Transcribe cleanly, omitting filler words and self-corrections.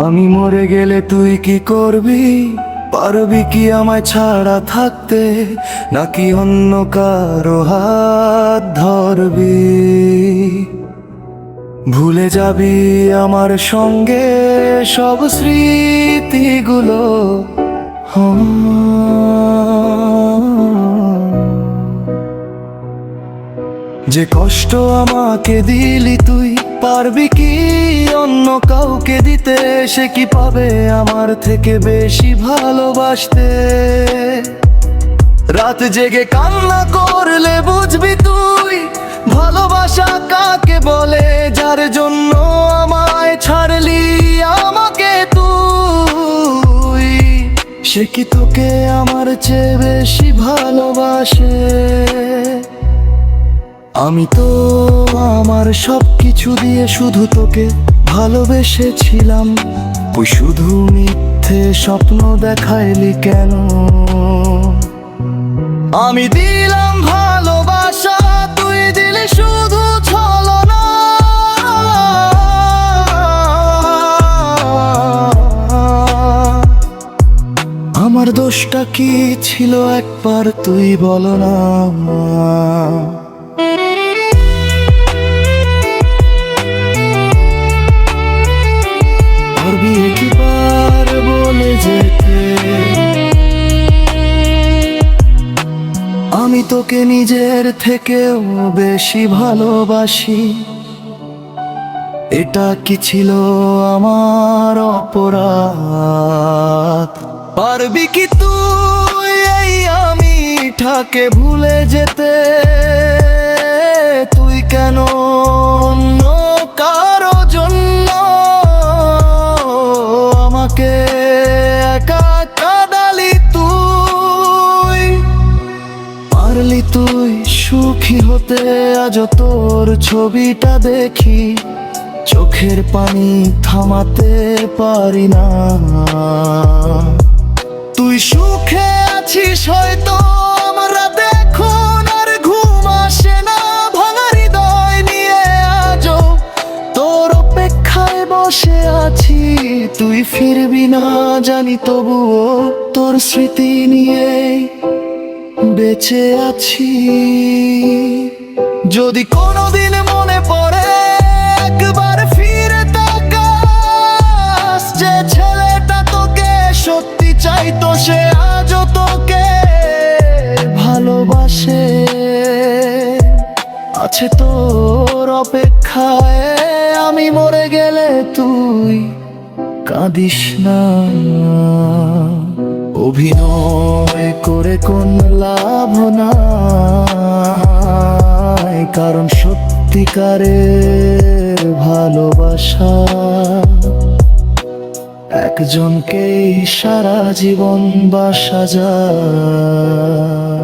আমি মরে গেলে তুই কি করবি? পারবি কি আমায় ছাড়া থাকতে, নাকি অন্য কারো হাত ধরবি? ভুলে যাবি আমার সঙ্গে সব স্মৃতিগুলো? যে কষ্ট আমাকে দিলি তুই, পারবি কি অন্য কাউকে দিতে? সে কি পাবে আমার থেকে বেশি ভালোবাসতে? রাত জেগে কান্না করলে বুঝবি তুই ভালোবাসা কাকে বলে। যার জন্য আমায় ছাড়লি আমাকে তুই, সে কি তোকে আমার চেয়ে বেশি ভালোবাসে? আমি তো আমার সব কিছু দিয়ে শুধু তোকে ভালোবেসেছিলাম। ওই শুধু মিথ্যে স্বপ্ন দেখাইলি কেন? আমি দিলাম ভালোবাসা, তুই দিলি শুধু ছলনা। আমার দোষটা কি ছিল একবার তুই বলো না? পারবি একবার বলে যেতে, আমি তোকে নিজের থেকেও বেশি ভালোবাসি? এটা কি ছিল আমার অপরাধ? পারবি কি তুই এই আমিটাকে ভুলে যেতে? তুই কেন অন্য কারো জন্য আমাকে একা কাঁদালি তুই? পারলি তুই সুখী হতে? আজ তোর ছবিটা দেখি, চোখের পানি থামাতে পারি না। তুই সুখে আছিস হয়তো, আমরা দেখুন আর ঘুম আসে না। ভাঙা হৃদয় নিয়ে আজও তোর অপেক্ষায় বসে আছি। তুই ফিরবি না জানি, তবুও তোর স্মৃতি নিয়ে বেঁচে আছি। যদি কোনোদিন মনে পড়ে একবার ফিরে তাকাস, যে ছেলেটা তোকে সত্যি চাইতো সে আজও তোকে ভালোবাসে। আছে তোর অপেক্ষায়, আমি মরে গেলে তুই কাঁদিস না। অভিনয় করে কোন লাভ নাই, কারণ সত্যিকারের ভালোবাসা একজনকেই সারা জীবন বাসা যায়।